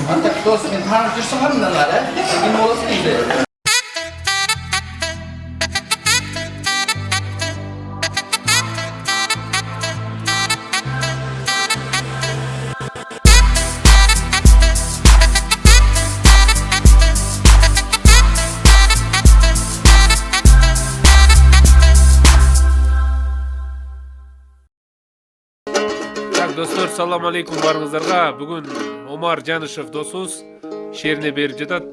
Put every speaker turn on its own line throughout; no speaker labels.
Антак дос мен танып жүрсің ғой мыналар, Кім боласың енді?
Достор, салам алейкум барыңыздарға. Бүгін Омар Жанышев досуыз шеріне беріп жатат.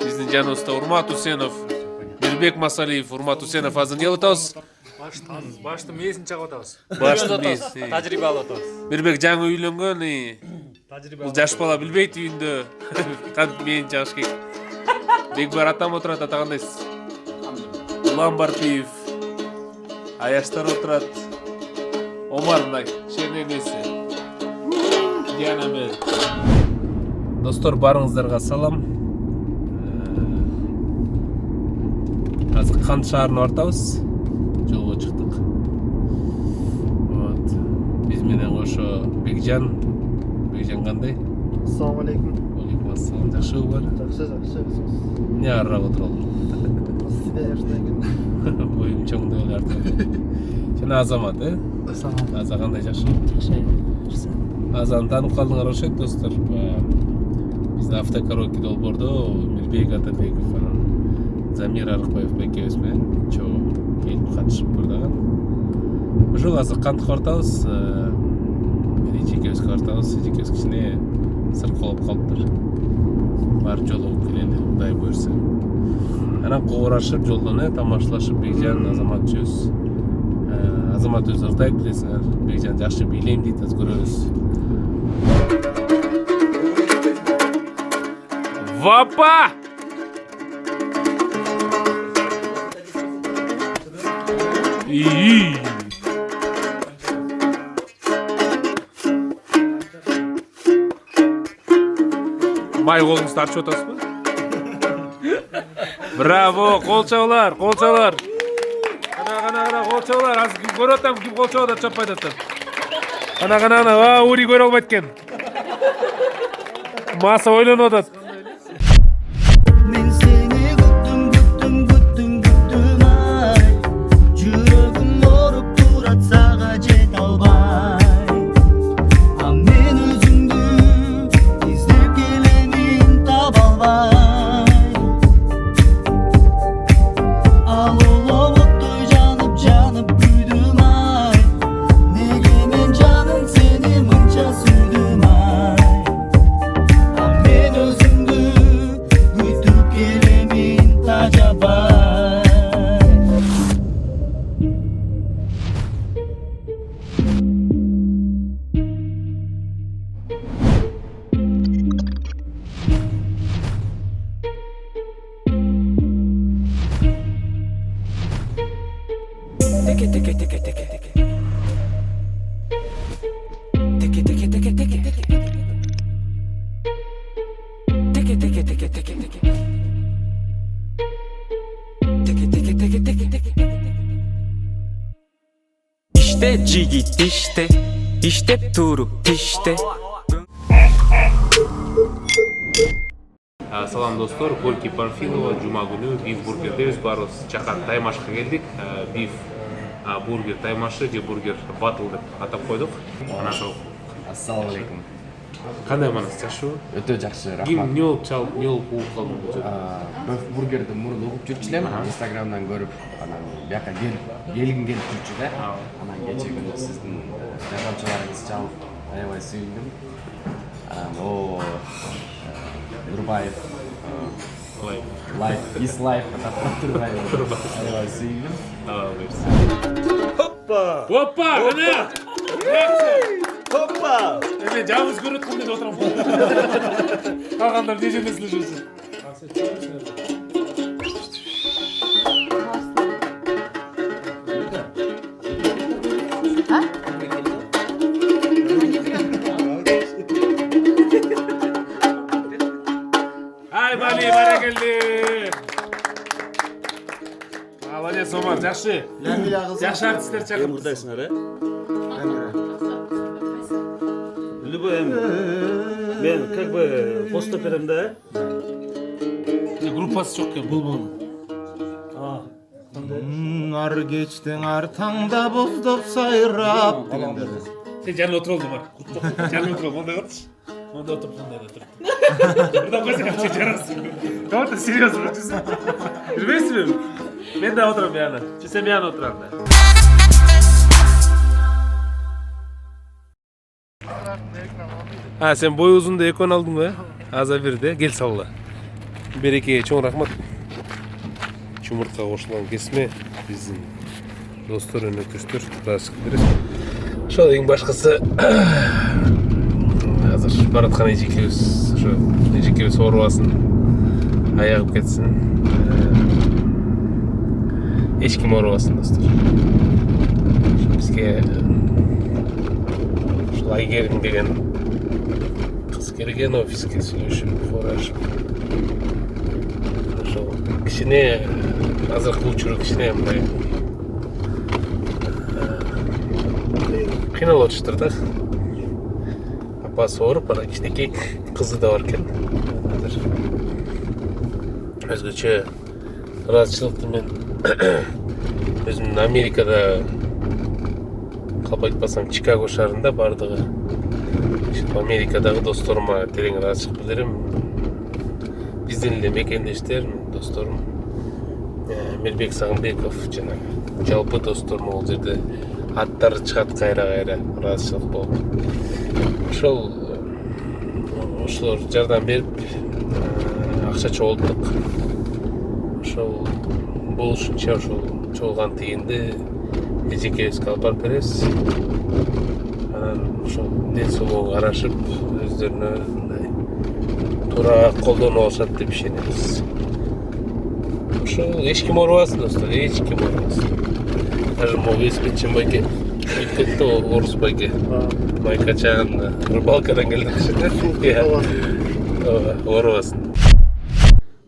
Біздің жаныбызда Урмат Усенов, Мирбек Масалиев, Урмат Усенов азын ел отауыз.
Башты мезін чағып отауыз.
Башты мез.
Тәжірибе алып отауыз.
Мирбек жаңы үйленген, бұл жаш бала білбейді үйінде. Қант мен жаш кек. Бекбар атам отырады, атағандайсыз. Ұлан Бартиев, Аяштар отырады. Омар мынай, шеріне несі. Диана мен. Достор, барыңыздарға салам. Қазір Қант шаарына бартабыз. Жолға шықтық. Біз менен қошы Бекжан қандай?
Ассаламу алейкум.
Алейкум ассалам. Жақсы бар?
Жақсы.
Не арырақ отыр ол?
Сізде ештай күн.
Бойым чоңды өлерді. Сен Азамат, Аза қандай жақсы?
Жақсы.
Азаны танып қалдыңар ошек, достар. Біздің автокарокеде ол борды, Мирбек Атабеков, Замир Арықбаев екеуісімен чоң келіп қатышып бұрдаған. Жол азыр Қант қортауыз, жекеуіз қортауыз, жекеуіз кішіне сыр қолып қалыптыр. Барып жол оғып келелі, құдай бөрсі. Анан қоғырашып, жолданы тамашылашып, Бекжан, Азамат жөз. Азамат өзі ұртайып білесіңер. Бекжан жақшы билейм дейді, аз көрөз. Вапа! Май қолыңызды тартып отырсыз ба? Браво, қол чабылар. Қана, қол чабылар. Аз көріп отам, кім қол чабылар, чаппайды отыр. Қана, Ури көріп алмайды кен. Маса ойланып отыр.
Мен сені күттім ай, жүрегім ұрып тұрат саға жет албай. Мен өзіңді іздеп келемін таба албай. Ал ол оттой жанып күйдім ай, неге мен жаным сені мұнша сүйдім ай. Мен өзіңді күтіп келемін тажабай.
İşte cigit işte turup işte.
Салам достор, Горький Панфилова, Жума күні биф бургердебіз, барыз жақан таймашқа келдік. Биф бургер таймашы, же бургер батл деп атап қойдық. Ана шоу.
Ассаламу алейкум.
Қандай манас жақсы ба?
Өте жақсы,
Ким
рахмат.
не олып чалып, не олып қуып қалдың?
Бөф бургерді мұрын оқып жүрчілем, инстаграмдан көріп, анан бияққа келгім келіп жүрчі да. Анан кече күні сіздің жасамшыларыңыз чалып, аябай сүйіндім. Нұрбаев, лайф, ис лайф, аябай сүйіндім.
Опа, қане!
Hoppa!
Мен жауыз көріп отқым деп отырам. Қалғандар не жөнесілі жүрсін. Ай, Бали, баракелді. Молодец, Омар, жақсы. Жақсы артистер шақырып.
Мұрдайсыңар, любой
Мен как бы постап берем да.
Группасы жоқ екен, бұл.
Ар кечтің ар таңда боздап сайрап дегендер.
Сен жанына отыр олды бар. Жанына отыр олды, ондай қылшы. Онда отырып, сондай да тұрып. Бірден қойсың, сен жарасың. Кауырты серьезно, жүрсің. Жүрмейсің бе? Мен де отырам яғына. Сен яғына отырам да. Сен бой ұзында экон алдың ба? Аза берді, кел салла. Берекеге чоң рахмат. Жұмыртқа қосылған кесме біздің достар, өнөктөштөр, туташкылар. Ошол эң башкысы азыр бараткан эжекебиз, ошо эжекебиз оорубасын, аягып кетсин. Эч ким оорубасын, достор. Бизге ушул Айгерим деген кыз келген офиске сүйлөшүп, уурашып. Ошол кичине азыркы учуру кичине мындай кыйналып атыштыр да. Апасы ооруп, анан кичинекей кызы да бар экен. Өзгөчө ыраазычылыкты мен өзүмдүн Америкада калп айтпасам Чикаго шаарында бардыгы Америкадагы досторума терең ыраазычылык билдирем. Биздин эле мекендештер, досторум Мирбек Сагынбеков жана жалпы досторум ол жерде аттары чыгат кайра-кайра ыраазычылык болуп. Ошолор жардам берип, акча чогулттук. Ошол болушунча ошол чогулган тыйынды эжекебизге алып барып беребиз. Анан ошол ден соолугуна карашып, өздөрүнө мындай туура колдонуп алышат деп ишенебиз. Ошол эч ким оорубасын, достор, эч ким оорубасын. Даже могу велосипедчим байке кетти, орус байке. Майкачан рыбалкадан келди. Оорубасын.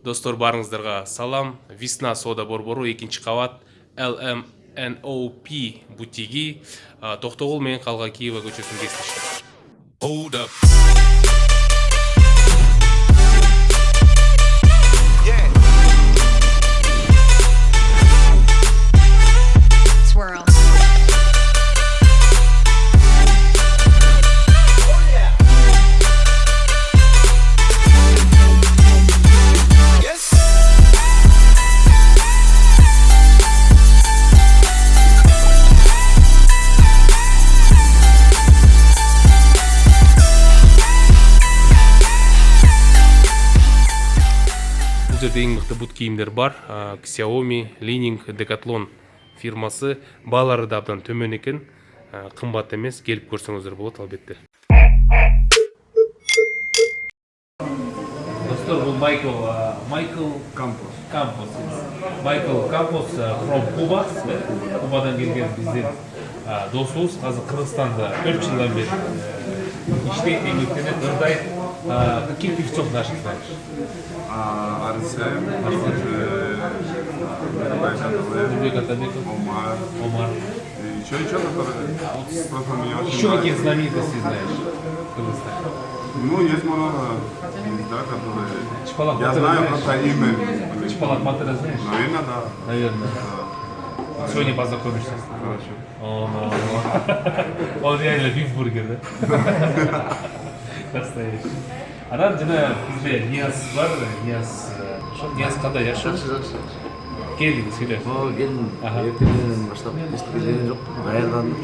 Достор, барыңыздарга салам. Весна сода борбору 2-кабат LMNOP бутиги Токтогул менен Калга Киева көчөсүн кесиштир. Hold up.
Swirl.
Эң мыкты бут кийимдер бар. Xiaomi, Li-Ning, Decathlon фирмасы. Баалары да абдан төмөн экен. Кымбат эмес, келип көрсөңүздөр болот албетте. Достор, бул Майкл Кампос. Майкл Кампос from Куба. Кубадан келген биздин досубуз. Азыр Кыргызстанда 4 жылдан бери иштейт, эмгектенет, ырдайт. Каких певцов наших знаешь?
Арсен,
Омар.
Еще
Еще какие знаменитости знаешь?
Ну, есть много, да, которые...
Чапалак
Я знаю просто имя.
Чапалак Батыра знаешь?
Наверное, да.
Наверное. Сегодня познакомишься.
Хорошо.
Он реально бифбургер, да? Настоящий. Анан жана бизде Нияз бар, Нияз кандай жакшы? Келдиңиз, келе.
Келдим. Эртеңден баштап эчтеке жеген жокмун, даярдандым.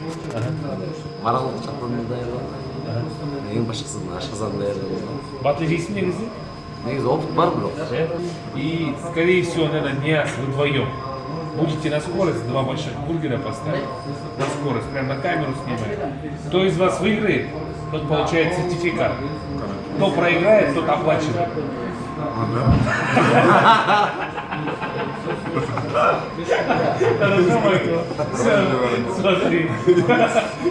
Маралык чапанды даярдадым. Эң башкысы ашказанды даярдадым.
Батыл жейсиң негизи?
Негизи опыт бар бирок.
И, скорее всего, наверное, Нияз, вы вдвоем будете на скорость 2 больших бургера поставить. На скорость, прям на камеру снимать. Кто из вас выиграет, тот получает сертификат. Кто проиграет, тот оплачивает. Хорошо, Майкл. Все, смотри.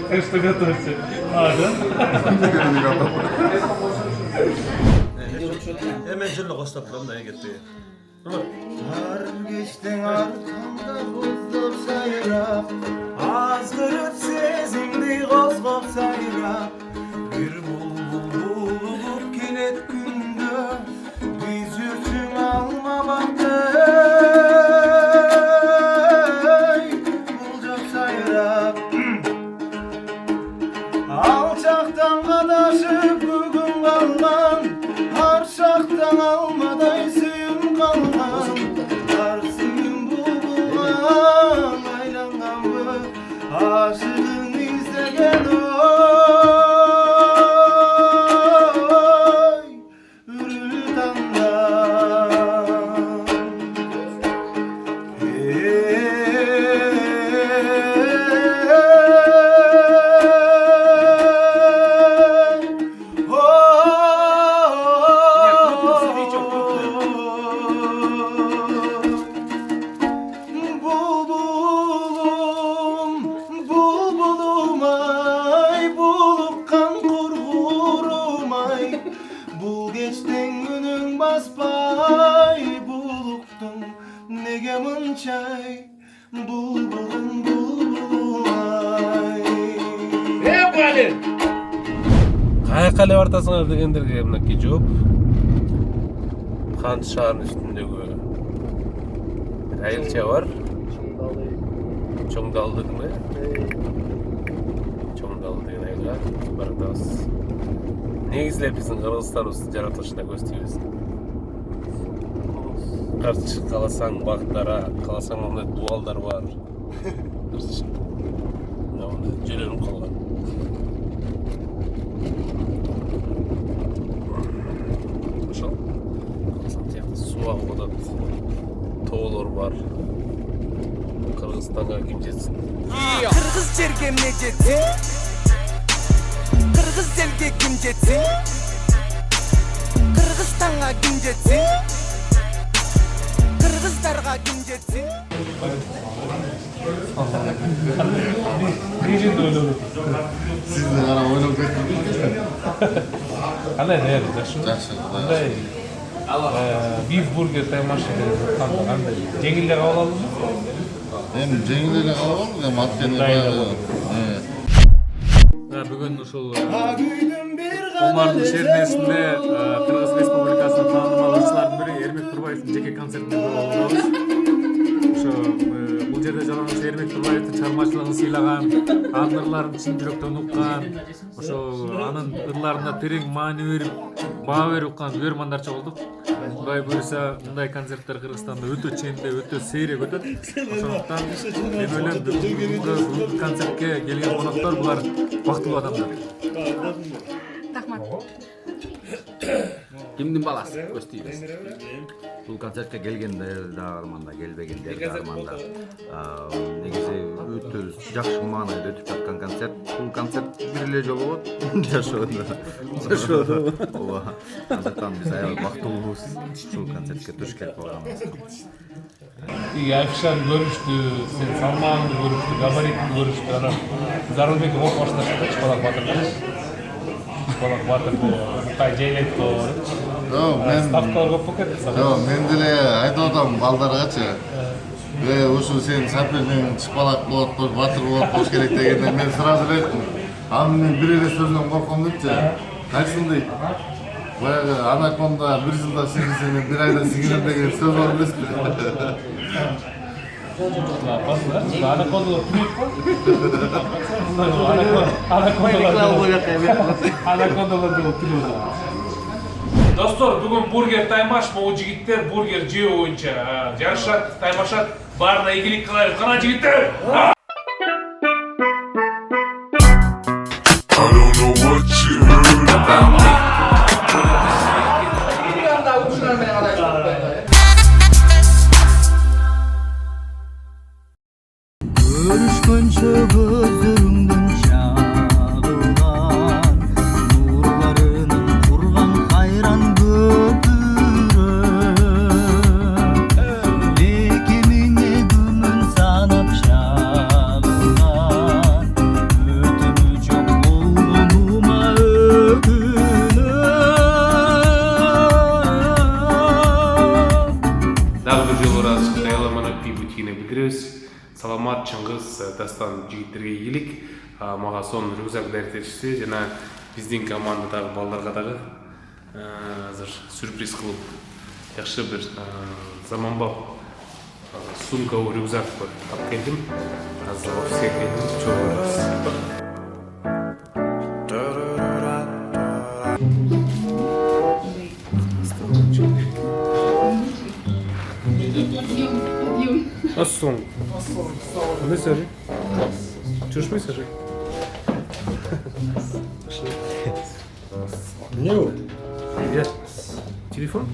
Так что готовься. Да?
Hemen жерле костап турам да кетти.
Ар кечтең артында боздоп сайрап, азгырып сезимди козгоп сайрап, бир булбул булуп Geçtin günün basbay buluktun nege mınçay bulbulum bulbulay.
Kayakale ortasına degenderge mınaki жооп. Kant şaharın üstündeki bir ayılça var. Çoңдалдык mı? Çoңдалдык деген айылга баратабыз. Негизинен биздин Кыргызстаныбыздын жаратылышына көз тийбиз. Карчы кааласаң багыттара, кааласаң мындай дубалдар бар. Карчы. Мына жөнөнүп калган. Ошол. Суу агып атат. Тоолор бар. Kırgızistan'a kim jetsin?
Kırgız жерге эмне жетсин? Кыргыз элге ким жетсин? Кыргызстанга ким жетсин? Кыргыздарга ким жетсин?
Sizni qara o'ylab ketdingiz.
Qanday tayyorlash? Yaxshimi?
Yaxshi.
Qanday? Beef burger tayyorlashni qanday? Jengilroq oladimi?
Endi jengilga qalaman, matkani
Бүгін ушул Омардын шернесинде Кыргыз Республикасынын таанымал ырчылардын бири Эрмек Турбаевдин жеке концертине болобуз. Ошо бул жерде жалаңыч Эрмек Турбаевдин чыгармачылыгын сыйлаган, анын ырларын чын жүрөктөн уккан, ошо анын ырларына терең маани берип, баа берип уккан көрмандарча болдук. Кудай буйруса, мындай концерттер Кыргызстанда өтө ченде, өтө сейрек өтөт. Ошондуктан мен ойлойм, бүгүнкү концертке келген коноктор булар бактылуу адамдар.
Рахмат.
Кимдин баласы көз тийбиз. Бул концертке келгенде да арманда, келбегенде да арманда. Негизи өтө жакшы маанайда өтүп жаткан концерт. Бул концерт бир эле жолу болот. Жашоодо. Ооба. Андыктан биз аябай бактылуубуз. Ушул концертке туш келип калганбыз.
Афишаны көрүштү, сен салмагыңды көрүштү, габаритиңди көрүштү. Анан Зарылбеков окуп башташты, Чыпалак Батырды. Чыпалак Батырды кай жайлайт болор. Ставкалар көп болуп кетти.
Мен деле айтып атам балдаргачы. Ушу сен Сапирдин Чыпалак болот, Батыр болот болуш керек дегенде мен сразу айттым. Анын бир эле сөзүнөн корком депчи. Кайсын дейт. Баягы анаконда бир жылда сиңирсе мен бир айда сиңирем деген сөз бар эмеспи?
Достор, бүгүн бургер таймаш, могу жигиттер бургер жөө боюнча жарышат, таймашат. Баарына ийгилик кылайбыз. Кана жигиттер?
Görüşkönçө gözлөрүңдөн чагылган нурларынын курган кайран көпүрө лекемине күнүн санап чагылган өтүмү жок болгонума өкүнөм.
Дагы бир жолу ыраазычылык даярламаны бутигине билдиребиз. Саламат, Чыңгыз, Дастан жигиттерге ийгилик. Мага сонун рюкзак даректешти жана биздин командадагы балдарга дагы азыр сюрприз кылып жакшы бир заманбап сумкабы рюкзак алып келдим. Азыр офиске келдим, чогуу көрөбүз. Ассалам. Мессажи. Чушь мессажи.
Не у?
Телефон?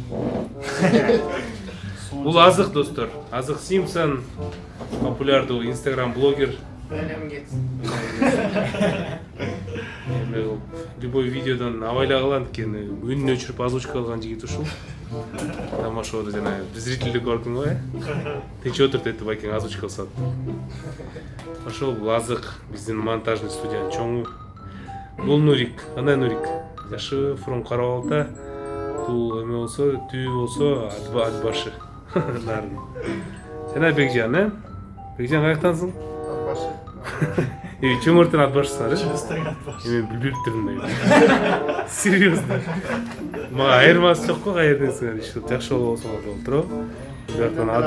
Бул азык, достор. Азык Симпсон, популярдуу инстаграм блогер. Любой видеодон абайла кылган экен, үнүн өчүрүп озвучка алган жигит ушул. Тамашоодо жана зрительди көрдүң го, тинчип отур депти байкең озвучка кылсат. Ошол бул азык биздин монтажный студиянын чоңу. Бул Нурик, ана Нурик. Жашы фром Карабалта. Туу эме болсо, түү болсо ат башы. Нарын. Жана Бекжан, Бекжан каяктансың?
Башы.
Чөңөртөн ат башысың, Эми билбеп турдум да. Серьезно. Мага айырмасы жок го каерденсиңер, жакшы болсоңор болуп туруп. Бияктан ат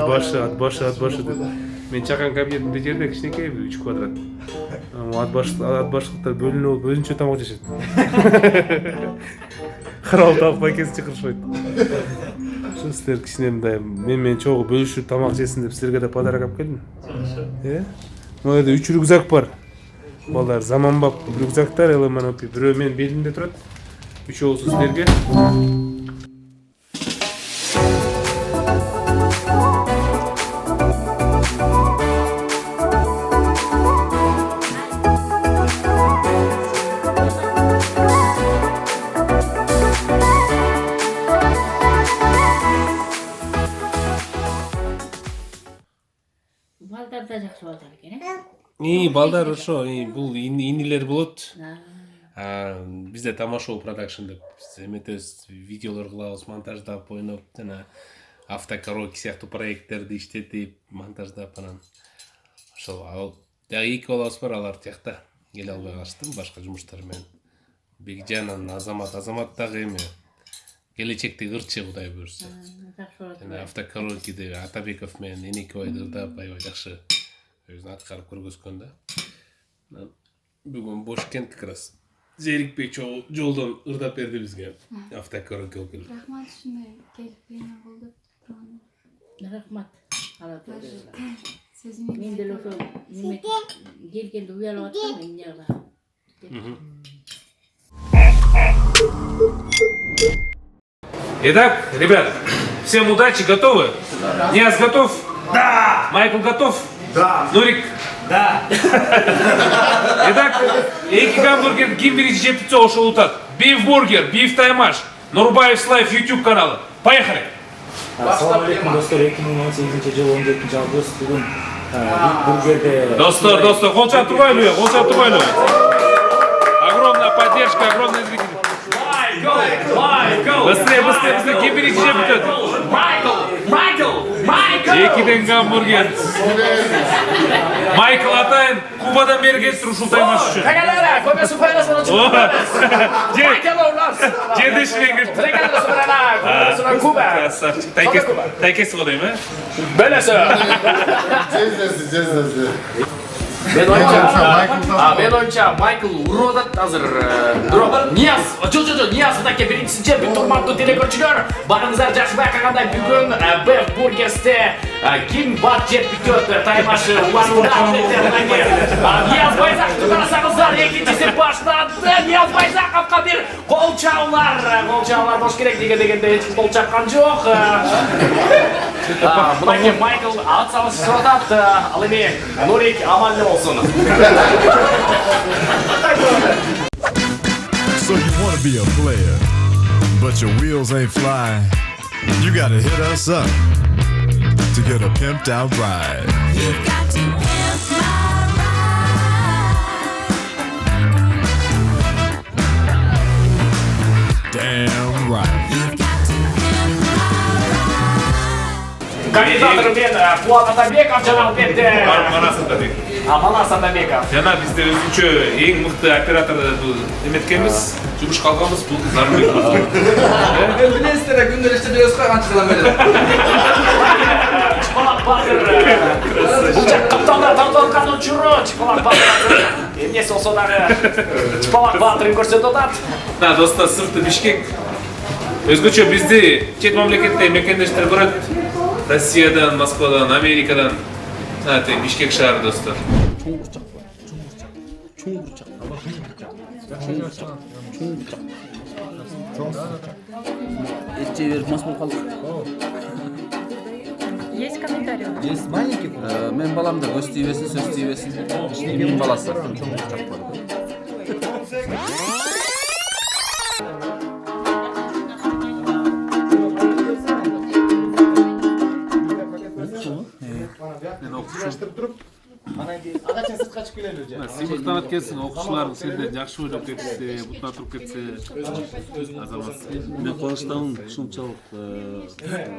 башы деп. Мен чакан кабинетимде жерде кичинекей 3 квадрат. Ат башлыктар бөлүнүп өзүнчө тамак жешет. Карабал таппай кесип чакырышпайт. Ошо силер кичине мындай мен чогуу бөлүшүп тамак жесин деп силерге да подарок алып келдим. Могу жерде 3 рюкзак бар. Балдар заманбап рюкзактар, элеманопи. Бирөө менин белимде турат. Үчөөсү силерге.
Балдар да жакшы болот экен,
Балдар ошо, бул инилер болот. Бизде Тамашоу продакшн деп биз эметебиз, видеолор кылабыз, монтаждап, ойноп, жана автокороки сыяктуу проекттерди иштетип, монтаждап анан ошол дагы 2 балабыз бар, алар тиякта келе албай калышты башка жумуштар менен. Бекжан, Азамат дагы эме келечектеги ырчы Кудай буйрса. Жана автокорокиде Атабеков менен Эникебайды ырдап, аябай жакшы өзүн аткарып көргөзгөн да. Бүгүн Бошкент как раз зерикпей жолдон ырдап берди бизге. Автокороки болуп келди.
Рахмат, ушундай келип мени колдоп турган.
Рахмат.
Сөзүңүз.
Мен деле ошо неме келгенде уялып аттым, эмне кылам.
Итак, ребят, всем удачи, готовы? Ниаз готов? Да! Майкл готов? Да! Нурик? Да! Итак, эки гамбургер ким биринчи жеп бүтсө ошол утат. Бифбургер, Биф Таймаш, Нурбаев Лайф YouTube каналы. Поехали!
Ассаламу алейкум достор, 2018-жыл 17-август бүгүн Бифбургерде.
Достор, кол чап турбайлы, Огромная поддержка, огромный зритель. Быстрее, ким биринчи жеп бүтөт? Майкл! Экиден гамбургер. Майкл атайын Кубадан бери келиптир ушул Таймаш үчүн. Жедешпен кирип. Красавчик. Тайкеси го дейм, Белеси.
Жездеси.
Мен оюмча Майкл уруп атат азыр. Бирок Нияз, Нияз мынакей биринчисинче бүт урматтуу телекөрүүчүлөр, барыңыздар жакшы байкагандай бүгүн Бифбургерде ким бат жеп бүтөт Таймаш уланууда. Нияз Байзаковду карасаңыздар, экинчиси баштанды. Нияз Байзаковго бир кол чабуулар бош керек дегенде эч ким кол чапкан жок. Мынакей Майкл ат салышып атат. Ал эми Нурик амандуу болсун.
So you wanna be a player, but your wheels ain't flying. You gotta hit us up to get a pimped out ride. You got to pimp my ride. Damn right.
Комментаторым мен Куат Атабеков, жана албетте Манас Атабеков.
Жана бизде өзүнчө эң мыкты оператор эметкенбиз, жумушка алганбыз, бул Зарбек.
Билесиздер, күндө иштеп жүрөбүз го, канча жылдан бери. Чыпалак Батыр. Бул жак капталдар тартып алган учуру, Чыпалак Батыр. Эмнеси болсо дагы Чыпалак Батырын көрсөтүп атат.
Да, достор, сырты Бишкек. Өзгөчө бизди чет мамлекетте мекендештер көрөт. Россиядан, Москвадан, Америкадан. Бишкек шаары, достор.
Есть комментарий?
Есть маленький? Мен баламда көз тийбесин, сөз тийбесин. Кимдин баласы?
Анан кийин ага чейин сыртка чыгып
Сыйлыктан өткенсиң, окуучуларың сенден жакшы ойлоп кетсе, бутуна туруп кетсе, азаматсың.
Мен кубанычтамын, ушунчалык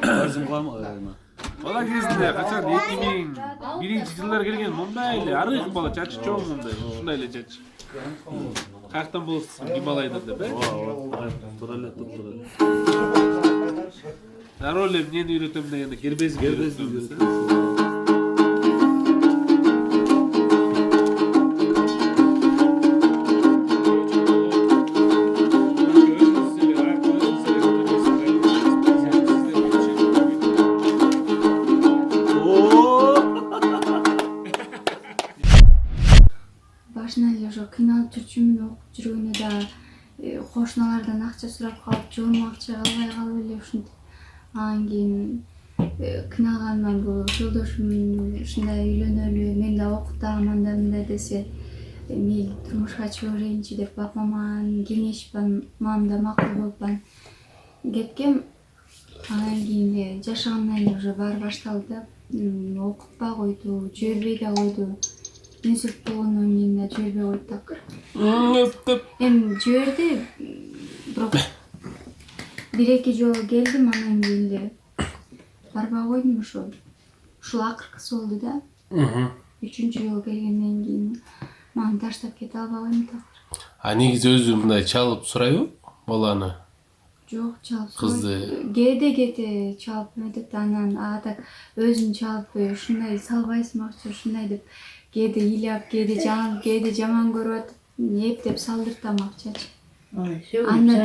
арзым кылам.
Бала кезинде качан 2001-жылдар келген мындай эле арык бала чачы чоң мындай, ушундай эле чачы. Каяктан болосуз? Гималайдан деп, э?
Туура эле, туура эле.
Дароо эле эмнени үйрөтөм дегенде гербезин үйрөтөм.
Башынан эле ошо кыйналып жүрчүмүн, окуп жүргөндө да кошуналардан акча сурап калып, жолума акча албай калып эле ушинтип. Анан кийин кыйналганыман бул жолдошум ушундай үйлөнөлү, мен да окутам анда мындай десе, мейли турмушка чыга берейинчи деп бапаман кеңешип, мамам да макул болуп кеткем. Анан кийин жашагандан кийин уже баары башталды да, окутпай койду, жибербей да койду. Инсульт болгондон кийин да жибербей койду так. Эми жиберди, бирок бир-эки жолу келдим, анан кийин эле барбай койдум ошо. Ушул акыркысы болду да. Үчүнчү жолу келгенден кийин мамам таштап кете албай койдум так.
А негизи өзү мындай чалып сурайбы баланы?
Жок, чалып
кызды.
Кээде чалып өтөт, анан так өзүн чалып ушундай салбайсың акча ушундай деп кээде ыйлап, кээде жаңылып, кээде жаман көрүп атып, эптеп салдыртам акчачы. Анда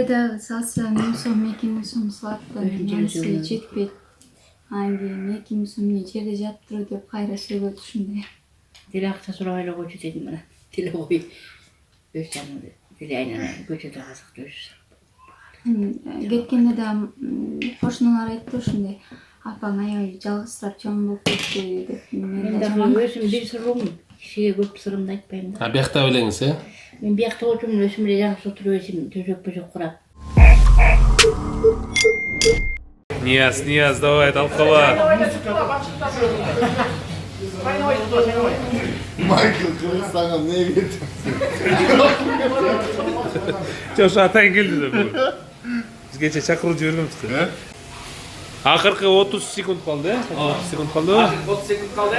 да салса 1000 сом, 2000 сом салат да нерсе жетпейт. Анан кийин 2000 сом эмне жерде жатып туруп деп кайра сөгөт ушундай.
Деле акча сурабай эле койчу дедим мына. Деле кой. Өз жанымды деле айнана көчөдө казыктуу жүрсөм.
Кеткенде да кошуналар айтты ушундай. Апаң аябай жалгызсырап жаман болуп кетти деп.
Мен да өзүм бир сырым, кишиге көп сырымды айтпайм да.
А биякта белеңиз, э?
Мен биякта болчумун, өзүм эле жакшы отуруп өзүм төшөк курап.
Нияз, давай, толкова.
Майкл, кыргызстанга эмне кетти?
Жош атайын келди да бүгүн. Бизгече чакыруу жибергенбиз. Акыркы 30 секунд калды, э? 30 секунд калды.
30 секунд калды.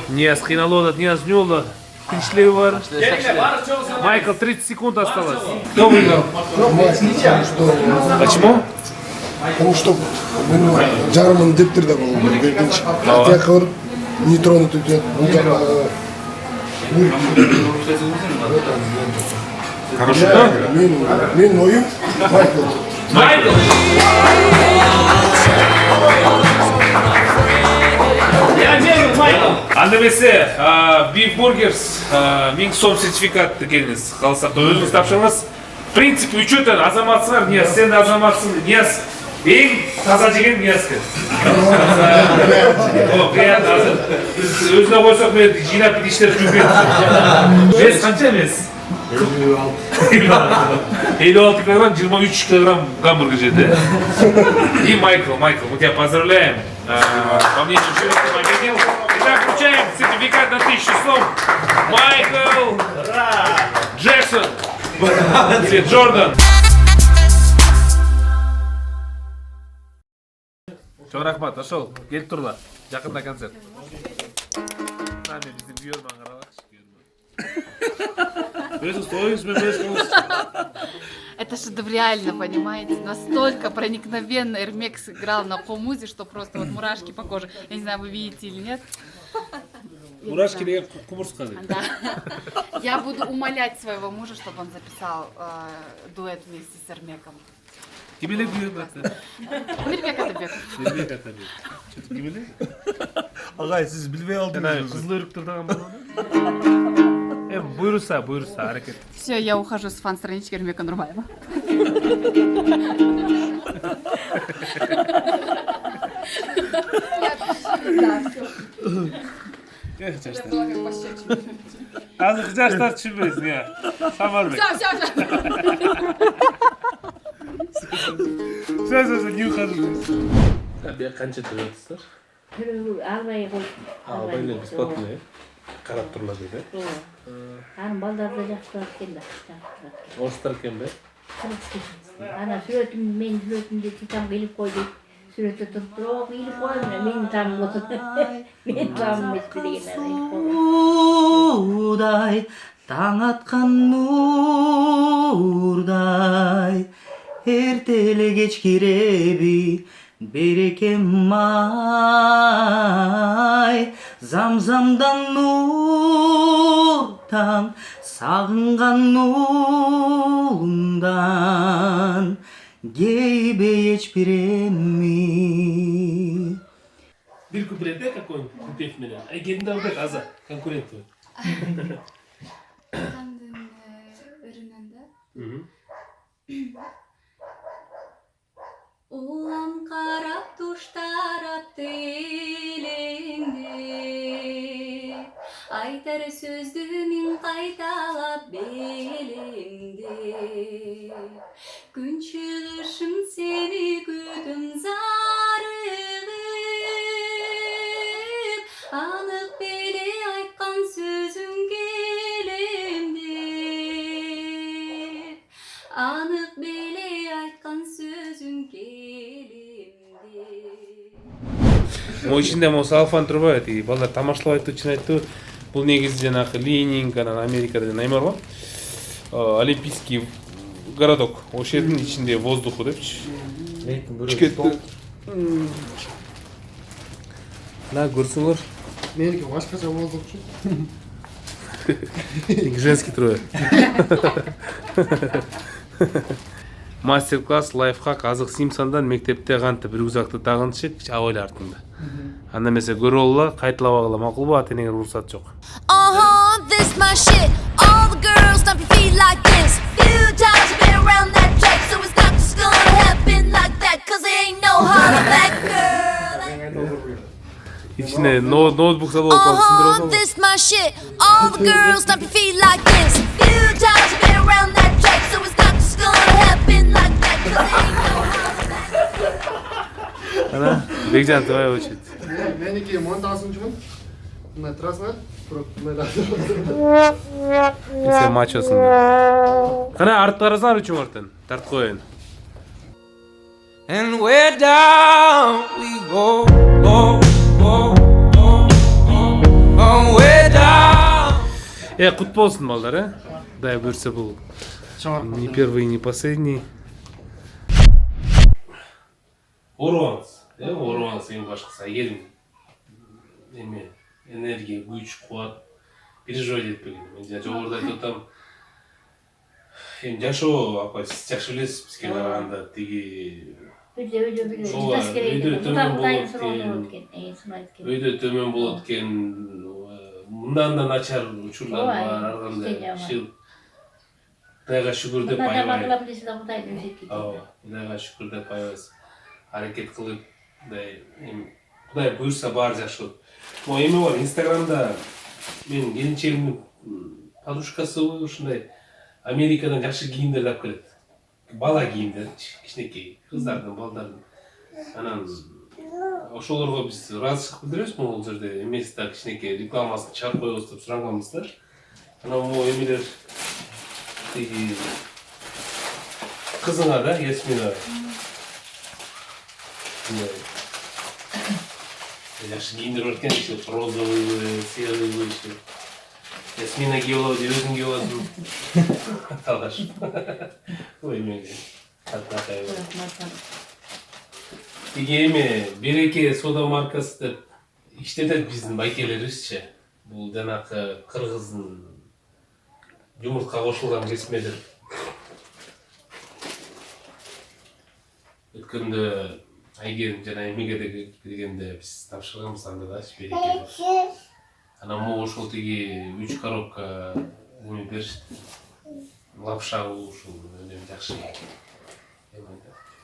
Нияз кыйналып атат, Нияз эмне болду? Тинчлеги бар. Майкл, 30 секунд осталось. Кто выиграл? Почему?
Потому что жарымын дептерде болду, экинчи. Текыр нейтронутый өтөт.
Хорошо.
Мен оюм Майкл.
Анда эмесе, Beef Burgers 1000 сом сертификат келиңиз. Калсак өзүңүз тапшырыңыз. В принципе, үчөтөн азаматсыңар, Нияз, сен да азаматсың. Нияз эң таза жеген Нияз экен. О, приятно азыр. Биз өзүнө койсок мен жыйнап иштеп жүргөн. Вес канча вес? 56 килограмм, 23 килограмм гамбургер жеді. И Майкл, мы тебя поздравляем. По мнению жюри, ты победил. Итак, вручаем сертификат на 1000 сом. Майкл Джексон, цвет Джордан. Чоң рахмат, ошол, келип турла. Жакында концерт. Сами биздин бүйөрмөн карабакчы.
Это шедевриально, понимаете? Настолько проникновенно Эрмек сыграл на комузе, что просто вот мурашки по коже. Я не знаю, вы видите или нет.
Мурашки или кумурсканы?
Да. Я буду умолять своего мужа, чтобы он записал дуэт вместе с Эрмеком.
Кимелек бүйөрмөтү?
Эрмек Атабеков.
Эрмек Атабеков. Чөтү кимелек?
Агай, сиз билбей алдыңыз.
Кызыл өрүктөр даган болду. Буйруса, аракет.
Все, я ухожу с фан-странички Эрмека Нурбаева.
Азыр жаштар түшүнбөйсүң, я. Самарбек. Все, не ухожу. Канча төлөйсүздөр?
Албай койдум.
Албай эле бесплатно, э? Карап турла dedi.
Анын балдары да жакшы турат экен да.
Орустар экен бе?
Ана сүрөтүм, менин сүрөтүмдү титам келип кой дейт. Сүрөттө туруп бирок илип коюм, менин таамым болот. Менин таамым эмес деген
Удай, таң аткан нурдай, эртеле кеч киреби берекем май, замзамдан нурдан, сагынган уулумдан, кейбей эч биремми.
Bir kuplete какой куплет менен. Айгердин да бар аза конкурент.
Кандын ырынан да. Улам карап туштарап тилиңди, айтар сөздү мен кайталап белиңди. Күн чыгышын сени күтүм зарыгып, анык беле айткан сөзүң келемди. Анык беле айткан сөзүң келемди.
Мой ичинде мосы Алфан турбайт, и балдар тамашалап айтты, чын айтты. Бул негизи жанагы Ленинг, анан Америкада деген аймак бар. Олимпийский городок. Ошол жердин ичинде воздуху депчи. На көрсөңөр.
Меники башкача воздухчу.
Женский трое. Мастер-класс, лайфхак, азык Симпсондан мектепте кантип бир узакты тагынчы абайлы артында. Анда эмесе көрүп алла, кайталап алгыла макулбу, ата-энеңер уруксат жок.
This my shit. All the girls stomp your feet like this. Few times you've been around that track, so it's not just gonna happen like that, cause there ain't no holler back girl.
İçine notebook salып алып
This my shit. All the girls stomp your feet like this. Few times you've been around that track, so it's not just gonna happen like that, cause there ain't no holler back.
Ana, Bekcan твоя очередь.
Меники монтажчумун. Мына трасна,
Сен мачосуң. Кана артты карасаңар үчүн ортон. Тартып коеюн.
And where down we go, go, go, go, go, way down.
Кут болсун балдар, Дай буйрса бул не первый, не последний. Орубаңыз, орубаңыз эң башкысы. Эгер эме энергия, күч, кубат переживать этпеген. Мен жогоруда айтып атам. Эми жашоо апа сиз жакшы билесиз, бизге караганда тиги Өйдө төмөн болот экен. Мындан да начар учурлар бар, ар кандай. Кудайга шүгүр деп айбайбыз. Кудайга шүгүр деп айбайбыз. Аракет кылып, Кудай буйрса баары жакшы болот. Могу эме бар, Инстаграмда менин келинчегимдин подружкасы ушундай Америкадан жакшы кийимдерди алып келет. Бала кийимдер, кичинекей, кыздардын, балдардын. Анан ошолорго биз ыраазычылык билдиребиз, могул жерде эмес да кичинекей рекламасын чыгарып коебуз деп сураганбыз да. Анан могу эмелер тиги кызыңа да, Ясмина. Жакшы кийимдер бар экен, розовый, серый, Ясмина кийип алабы, өзүң кийип аласың. Талаш. Ой, менге. Татнакай бар. Тиги эме Береке сода маркасы деп иштетет биздин байкелерибизчи. Бул жанакы кыргыздын жумуртка кошулган кесмедир. Өткөндө Айгерим жана Эмиге келгенде биз тапшырганбыз анда да Береке. Анан могу ошол тиги 3 коробка эме беришти. Лапша ушул өйдөн жакшы.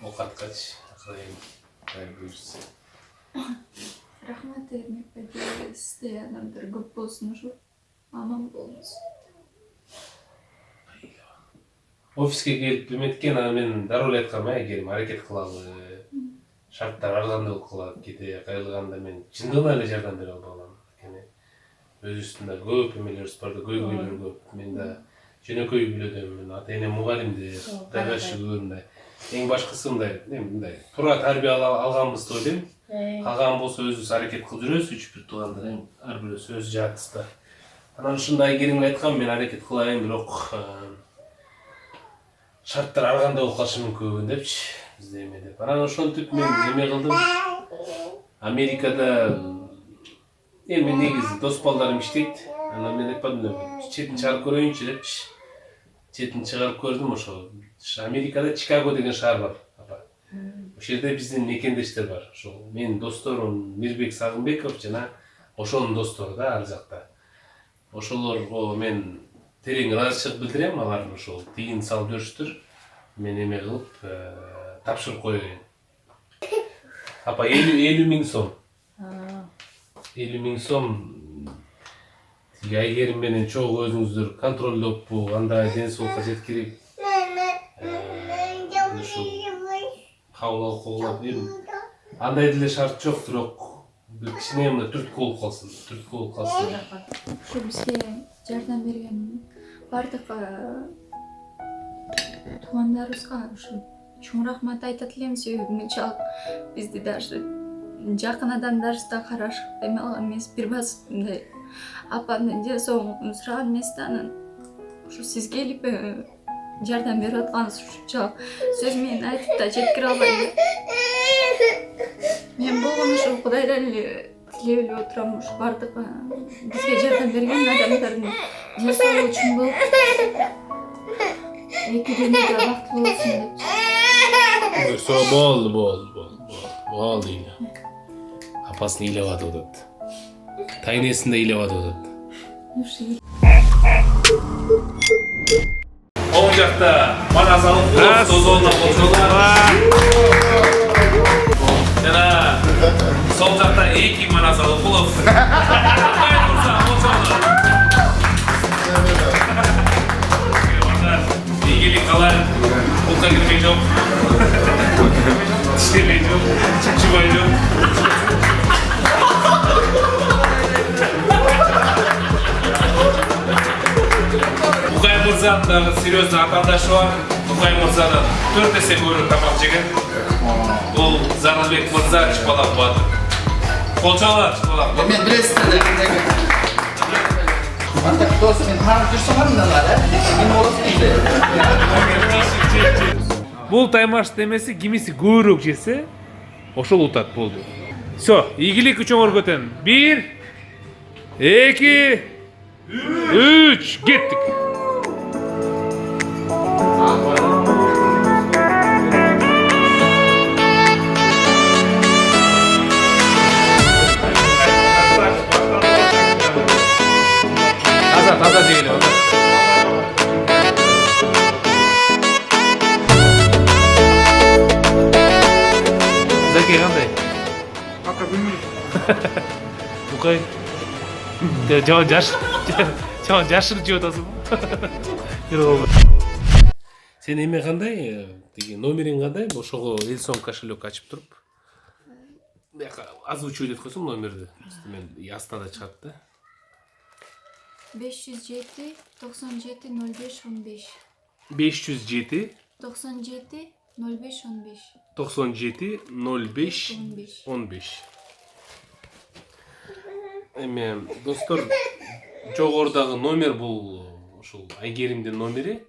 Окаткач, акырайым. Буйрса.
Рахмат Эрмек баке, сизде адамдар көп болсун ушу. Аман болуңуз.
Офиске келип эметкен, анан мен дароо эле айткам, Айгерим аракет кылалы. Шарттар арзандуу кылат, кете кайрылганда мен чындыгында эле жардам бере албай калам. өзүбүздүн көп эмелерибиз бар да, көйгөйлөр көп. Мен да жөнөкөй билем, мен ата-эне мугалимдер, дагы мындай. Эң башкысы мындай туура тарбия алганбыз деп ойлойм. Калган болсо өзүбүз аракет кылып жүрөбүз, 3-1 туугандар ар бирөөсү өз жаатыбызда. Анан ушундай керим айткан, мен аракет кылайын, бирок шарттар ар кандай болуп калышы мүмкүн депчи, бизде эме деп. Анан ошентип мен эме кылдым. Америкада эми негизи дос балдарым иштейт. Анан мен айтпадым, четин чыгарып көрөйүнчү депчи. Четин чыгарып көрдүм ошо. Америкада Чикаго деген шаар бар. Ошол жерде биздин мекендештер бар. Ошол менин досторум Мирбек Сагынбеков жана ошонун достору да ар жакта. Ошолорго мен терең ыраазычылык билдирем, алар ошол тыйын салып жүрүштүр. Мен эме кылып тапшырып коеюн. Апа 50 000 сом. 50 000 сом. Тиги айгерим менен чогуу өзүңүздөр контролдоппу, кандай ден соолукка жеткирип. Кабыл алып дейм. Андай деле шарт жок, бирок бир кичине мына түрткү болуп калсын,
Ушу бизге жардам берген бардык туугандарыбызга ушу чоң рахмат айта элем. Себеби мынчалык бизди даже жакын адамдарыбыз да карашып эме алган эмес. Бир басып мындай апанын ден соолугун сураган эмес да, анан ушу сиз келип жардам берип атканыңыз ушунчалык сөз менен айтып да жеткире албайм. Мен болгон ушу Кудайдан эле тилеп эле отурам, ушу бардык бизге жардам берген адамдардын ден соолугу үчүн болуп эки дүйнөдө бактылуу болсун депчи.
Болду эне. Апасын ыйлап атып атат. Тайнесин да ыйлап атып атат. Оң жакта Манас Алыкулов тозоонун болчулар. Жана сол жакта эки Манас Алыкулов. Ийгилик калар. Булка кирмей жок. Тиштелей жок. Чучубай жок. Букай Мырзанын дагы серьезный атаандашы бар. Букай Мырзадан 4 эсе көбүрөөк тамак жеген. Бул Зарылбек Мырза Чыпалак Батыр. Колчоолор Чыпалак Батыр.
Мен билесиздер да. Антак дос мен таанып жүрсөңөр мыналар, ким болосун дейт.
Бул таймаш демеси кимиси көбүрөөк жесе, ошол утат болду. Всё, ийгилик үчүн өргөтөн. 1 2 3 кеттик. Таза жейли. Заки кандай?
Ака билмейм.
Букай. Жаман жашырып жеп атасың. Сен эме кандай? Тиги номериң кандай? Ошого Элсон кошелек ачып туруп. Озвучивать этип койсоң номерди. Мен астында чыгат да.
507 97 05 15.
507
97 05 15.
97 05 15. Эме достор, жогорудагы номер бул ушул Айгеримдин номери.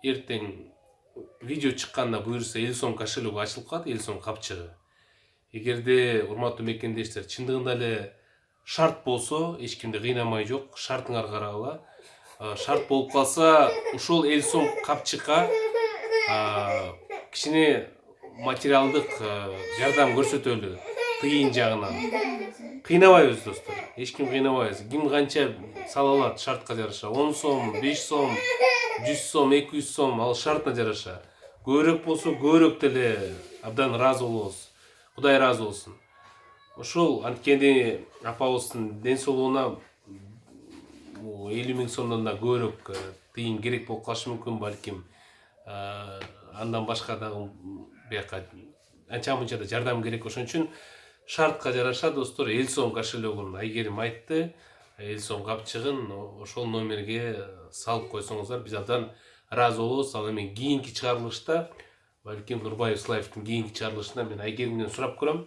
Эртең видео чыкканда буюрса Элсон кошелек ачылып калат, Элсон капчыгы. Эгерде урматтуу мекендештер чындыгында эле шарт болсо, эч кимди кыйнамай жок, шартыңар карагыла. Шарт болуп калса, ушул Элсон капчыкка кичине материалдык жардам көрсөтөлү, тыйын жагынан. Кыйнабайбыз достор, эч ким кыйнабайбыз. Ким канча сала алат шартка жараша, 10 сом, 5 сом, 100 сом, 200 сом, ал шартына жараша. Көбүрөөк болсо, көбүрөөк деле абдан ыраазы болобуз. Кудай ыраазы болсун. Ошол анткени апабыздын ден соолугуна 50 000 сомдон да көбүрөөк тыйын керек болуп калышы мүмкүн, балким. Андан башка дагы бияка анча-мынча да жардам керек. Ошон үчүн шартка жараша достор Элсон кошелегин Айгерим айтты. Элсон капчыгын ошол номерге салып койсоңуздар биз абдан ыраазы болобуз. Ал эми кийинки чыгарылышта балким Нурбаев Слайвдын кийинки чыгарылышында мен Айгеримден сурап көрөм.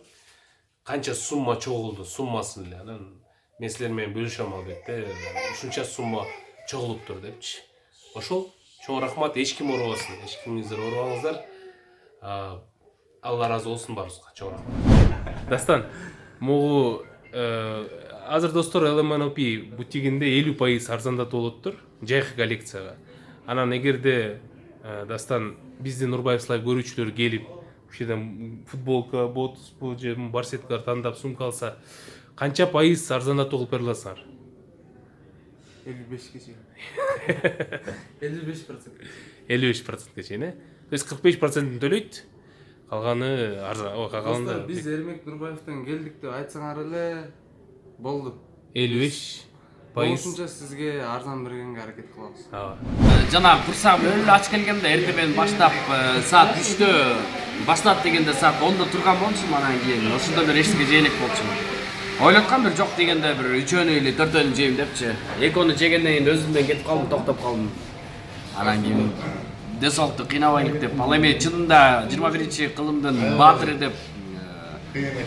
Канча сумма чогулду, суммасын эле. Анан мен силер менен бөлүшөм албетте. Ушунча сумма чогулуптур депчи. Ошол чоң рахмат, эч ким оорубасын. Эч кимиңиздер оорубаңыздар. Алла разы болсун баарыбызга. Чоң рахмат. Дастан, могу азыр достор LMNOP бутигинде 50% арзандатып болоттур. Жайкы коллекцияга. Анан эгерде Дастан биздин Нурбаев Слайв көрүүчүлөр келип, ушерден футболка, ботспу же барсеткалар тандап сумка алса, канча пайыз арзандатып кылып бере аласыңар?
55 чейин. 55%.
55%га чейин, э? То есть 45%ын төлөйт. Калганы калганда
биз Эрмек Нурбаевден келдик деп айтсаңар эле болду.
55%.
Ошонча сизге арзан бергенге аракет кылабыз.
Жана курсак өлү ач келгенде эртемен баштап саат 3-тө башталат дегенде саат 10-да турган болчумун, анан кийин ошондо бир эчтеке жейлек болчумун. Ойлоткам бир жок дегенде бир 3-өнү или 4-өнү жейм депчи. 2-өнү жегенден кийин өзүмдөн кетип калдым, токтоп калдым. Анан кийин денсаулыкту кыйнабайлык деп, ал эми чынында 21-кылымдын баатыры деп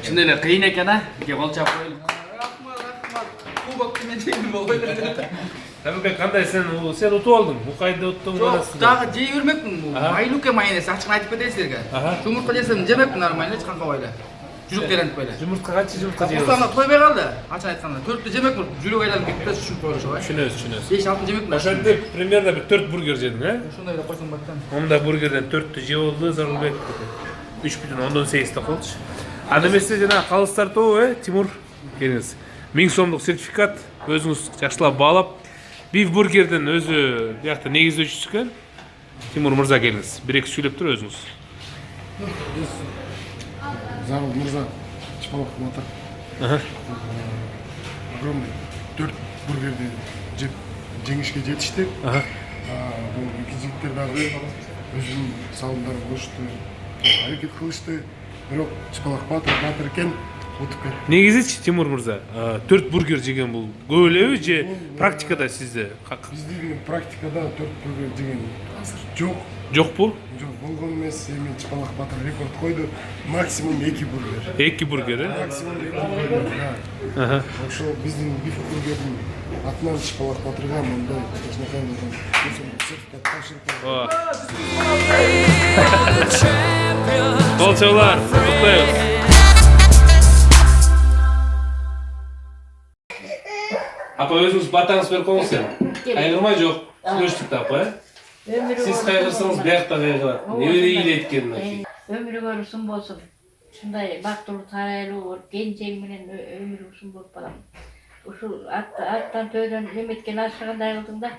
чын эле кыйын экен, а? Кол чап коелук.
Мен жеймін болғой.
Тамбек, кандай сен утуп алдың? Букайды уттуң
баласын? Жағы жей көрмекпін. Майлуке майонез, ачык айтып кетейин силерге. Жумуртка жесем жемекпин, майонез канка байлы. Жүрөк айланып байлы.
Жумуртка канча жумуртка жейсиз?
Курсамда тойбой калды. Ачык айтканда 4тө жемекпин, жүрөк айланып кетти, түшүп койду ошо.
Түшүнөбүз.
5-6 жемекпин.
Ошентип примерно бир 4 бургер жедиң, э?
Ошондой эле койсоң баттан.
Онда бургерден 4тө жеп болду, Зарылбек 3,8 колчу. Анда эмесе жана калыстар тобу, Тимур, келиңиз. 1000 сомдук сертификат өзүңүз жакшылап баалап, биф бургердин өзү биякта негиздөөчүсү экен. Тимур мырза келиңиз. 1-2 сүйлөп туруп өзүңүз.
Зарыл мырза, чыпалак батыр. Огромный 4 бургерди жеп жеңишке жетиштик. Бул жигиттер дагы өзүнүн салымдарын кошушту, аракет кылышты. Бирок чыпалак батыр экен.
Негизичи Тимур мырза, 4 бургер жеген бул көп элеби же практикада сизде?
Биздин практикада 4 бургер жеген азыр жок.
Жокпу?
Жок, болгон эмес. Эми чыпалак батыр рекорд койду. Максимум 2 бургер.
2 бургер, э?
Максимум 2 бургер. Ошо биздин биф бургердин атынан чыпалак батырга мындай кичинекей сертификат тапшырып.
Болчолар, куттуктайбыз. Апа өзіңіз батаңыз беріп қоңыз сен? Қайғырмай жоқ, сөйлештік апа, Сіз қайғырсаңыз бияқта қайғырады. Небеде ейлеткенін?
Өмірі көрісін болсын. Шындай бақтылы тарайлы ор, кенжең менен өмірі ұсын болып балам. Ушул аттан төйдөн неметкен ашығандай қылдың да.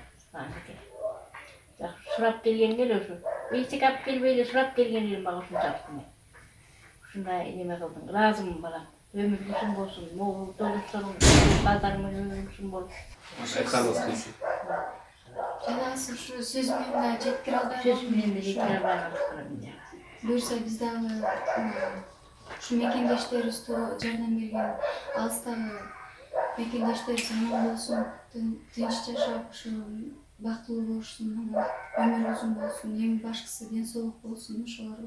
Сұрап келген кел ошу. Бейсік ап келбейлі сұрап келген елім баға ұшын жапсың. Ушындай неме қылдың, разымын балам. Өмір ұсын болсын, моғыл тоғыстырың, базармен өмір ұсын болып.
Айтқаныңыз келсін.
Жанасы ушу сөз менен да жеткире албай
Сөз менен да жеткире албай калдым.
Буюрса биз дагы ушу мекендештерибиз жардам берген алыстагы мекендештерибиз аман болсун, тынч жашап ушу бактылуу болушун, өмүр узун болсун, эң башкысы ден соолук болсун. Ошолор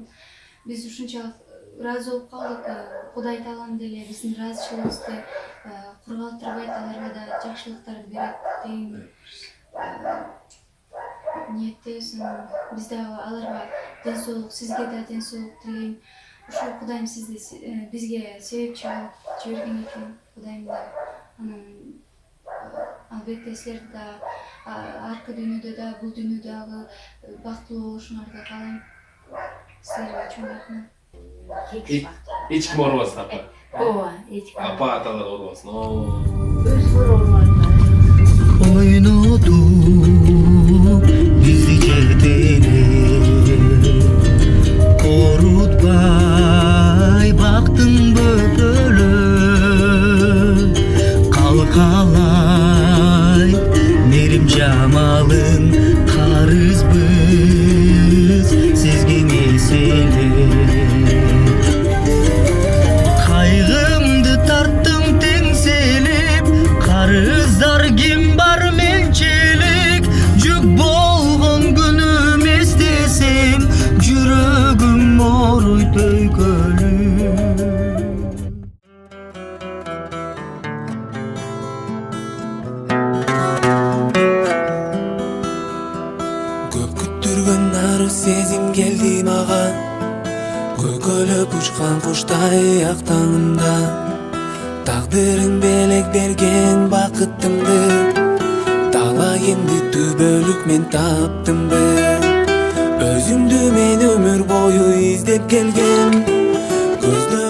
биз ушунчалык ыраазы болуп калдык. Кудай таалам деле биздин ыраазычылыгыбызды кургал турбайт, аларга да жакшылыктарды берет деген ниеттебиз. Биз дагы аларга ден соолук, сизге да ден соолук тилейм. Ушул Кудайым сизди бизге себепчи кылып жиберген экен. Кудайым да анан албетте силерди да аркы дүйнөдө да бул дүйнөдө дагы бактылуу болушуңарды каалайм. Силерге чоң рахмат.
Эч ким оорубасын апа.
Ооба, эч ким.
Апа аталар оорубасын.
Өзгөр оорубайт.
Oynadı bizi çektene Korutbay baktın böpölü Kalkalay Merim Camal'ın karız biz Sizge mesele Kaygım töykölü.
Көп күттүргөн нары сезим келди мага, көкөлөп учкан куштай ак таңымда. Тагдырың белек берген бакытымды, талайымды түбөлүк мен таптымбы. Өзүмдү мен өмүр бою издеп келгем, көздөрүм